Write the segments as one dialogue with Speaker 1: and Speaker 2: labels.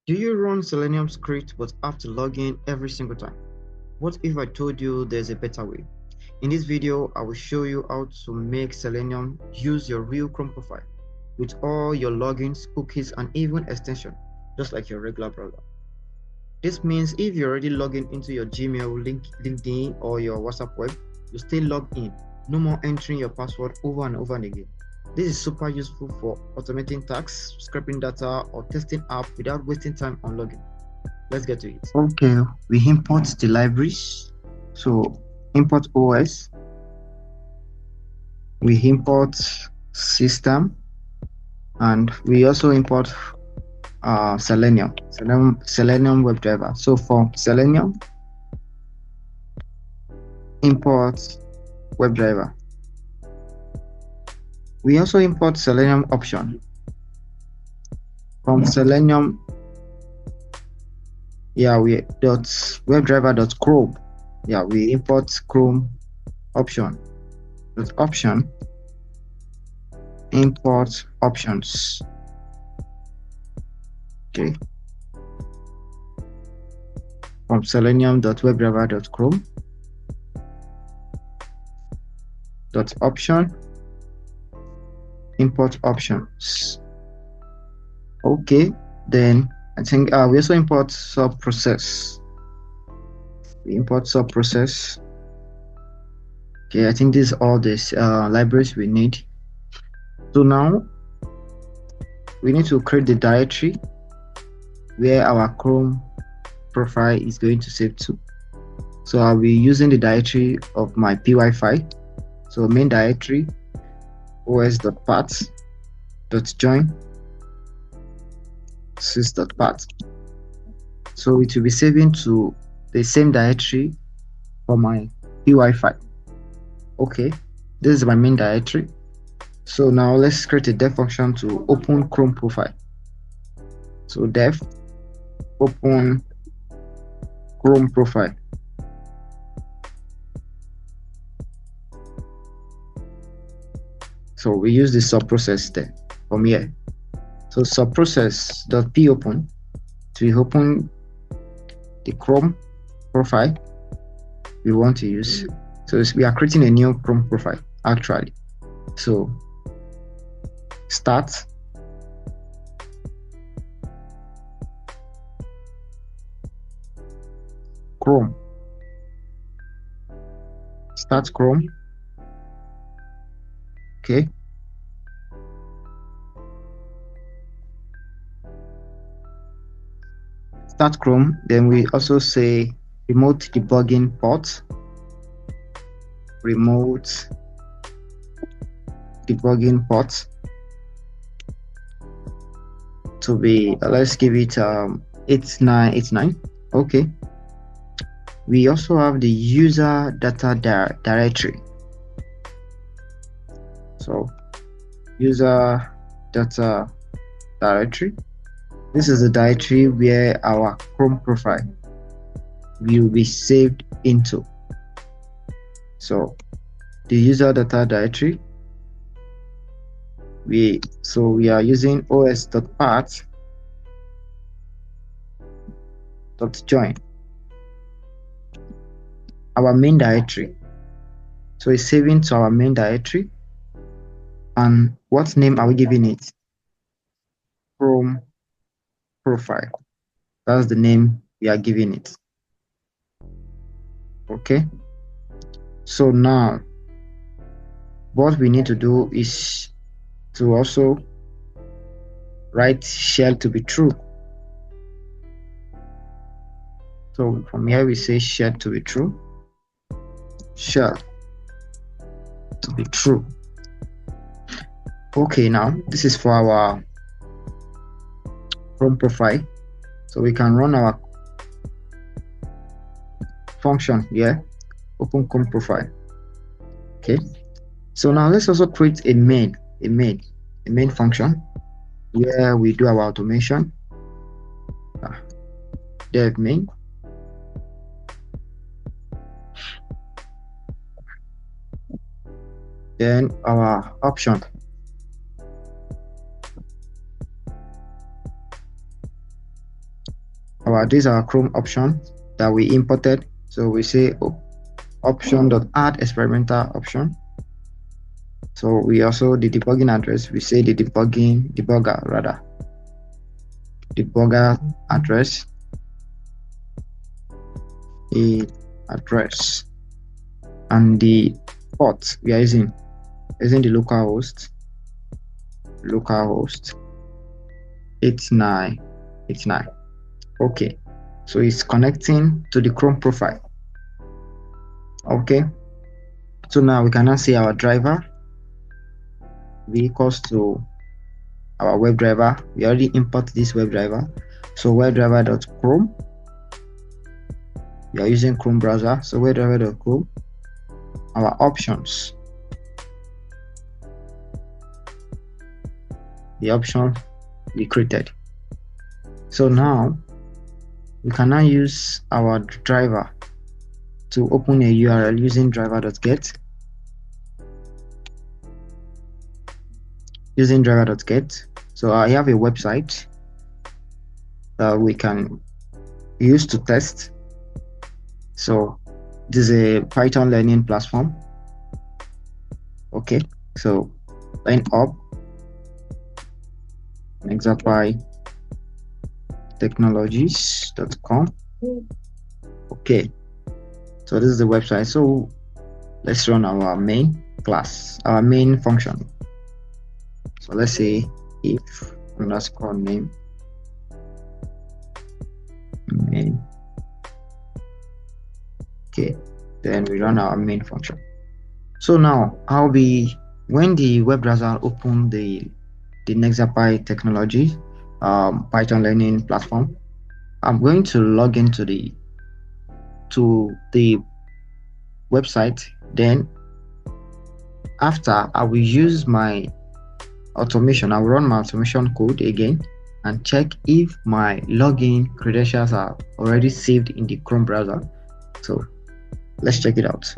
Speaker 1: Do you run Selenium script but have to log in every single time? What if I told you there's a better way? In this video, I will show you how to make Selenium use your real Chrome profile with all your logins, cookies, and even extension, just like your regular browser. This means if you're already logging into your Gmail, LinkedIn, or your WhatsApp web, you stay logged in. No more entering your password over and over and again. This is super useful for automating tasks, scraping data, or testing app without wasting time on login. Let's get to it. Okay, we import the libraries. So import OS. We import system, and we also import Selenium WebDriver. So for Selenium, import WebDriver. We also import Selenium option. From Selenium, we .webdriver.chrome. We import Chrome option. Option import options. Okay. From selenium.webdriver.chrome .option import options. Okay, then I think we also import sub process. We import sub process. Okay, I think these are all these libraries we need. So now we need to create the directory where our Chrome profile is going to save to. So I'll be using the directory of my py file. So main directory os.path.join sys.path. So it will be saving to the same directory for my py file. Okay, this is my main directory. So now let's create a dev function to open Chrome profile. So dev open Chrome profile. So we use the subprocess there from here. So subprocess.popen to open the Chrome profile we want to use. So we are creating a new Chrome profile actually. So start Chrome. Start Chrome. Okay. Start Chrome. Then we also say remote debugging port. Remote debugging port to be let's give it 8989. Okay. We also have the user data directory. So user data directory. This is the directory where our Chrome profile will be saved into. So the user data directory, we are using os.path.join our main directory. So it's saving to our main directory. And what name are we giving it? Chrome profile. That's the name we are giving it. Okay. So now what we need to do is to also write shell to be true. So from here we say shell to be true. Shell to be true. Okay, now this is for our Chrome profile. So we can run our function here, open Chrome profile. Okay. So now let's also create a main function where we do our automation. Dev main. Then our option. This is our Chrome option that we imported. So we say option.add experimental option. So we also the debugging address, we say the debugger address, and the port we are using the localhost 8989. Okay, so it's connecting to the Chrome profile. Okay, so now we can now see our driver v equals to our WebDriver. We already import this WebDriver, so WebDriver.chrome. We are using Chrome browser, so WebDriver.chrome. Our options, the option we created. So now we can now use our driver to open a URL using driver.get. So I have a website that we can use to test. So this is a Python learning platform. Okay, so sign up, Nexapy technologies.com. Okay, so this is the website. So let's run our main class, our main function. So let's say if underscore name main. Okay, then we run our main function. So now when the web browser open the Nexapy technology Python learning platform, I'm going to log into the website. Then after, I will use my automation. I will run my automation code again and check if my login credentials are already saved in the Chrome browser. So let's check it out.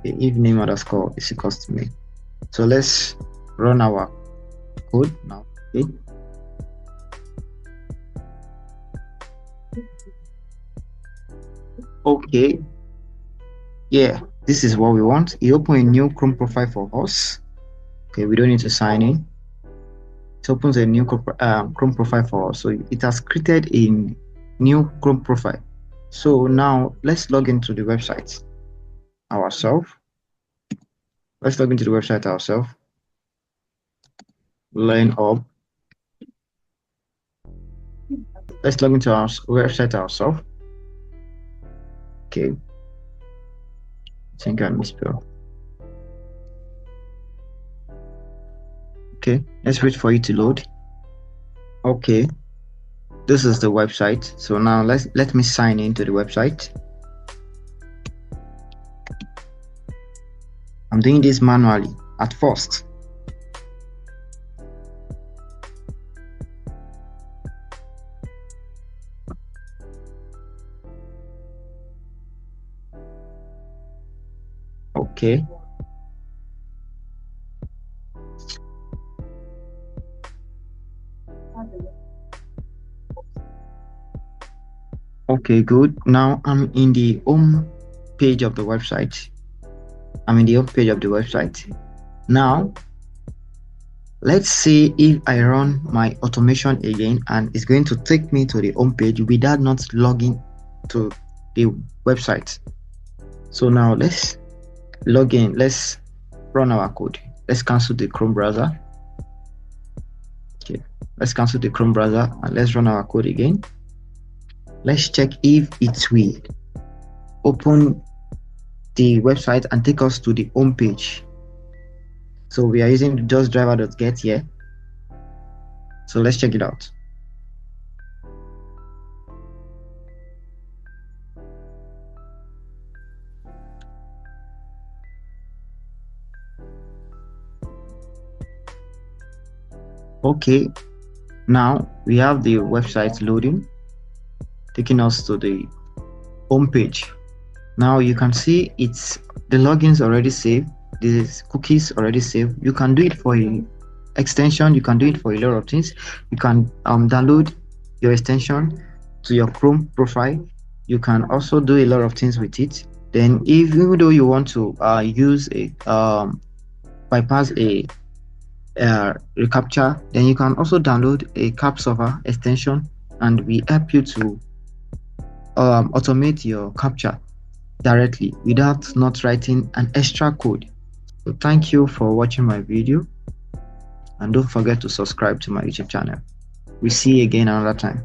Speaker 1: If name underscore is equals to me. So let's run our code now. Okay, yeah, this is what we want. You open a new Chrome profile for us. Okay, we don't need to sign in. It opens a new Chrome profile for us. So it has created a new Chrome profile. So now let's log into the website ourselves. Let's log into the website ourselves. Line up. Let's log into our website ourselves. Okay. I think I misspelled. Okay, let's wait for it to load. Okay, this is the website. So now let me sign into the website. I'm doing this manually at first. Okay. Okay, good. Now I'm in the home page of the website. Now, let's see if I run my automation again and it's going to take me to the home page without not logging to the website. So now let's log in. Let's run our code. Let's cancel the Chrome browser. Okay, let's cancel the Chrome browser and let's run our code again. Let's check if it will open the website and take us to the home page. So we are using just driver.get here. So let's check it out. Okay, now we have the website loading, taking us to the home page. Now you can see the logins already saved. this cookies already saved. You can do it for a extension, you can do it for a lot of things. You can download your extension to your Chrome profile. You can also do a lot of things with it. Then if even though you want to use a bypass a reCAPTCHA, then you can also download a cap server extension, and we help you to automate your captcha directly without not writing an extra code. So thank you for watching my video, and don't forget to subscribe to my YouTube channel. We see you again another time.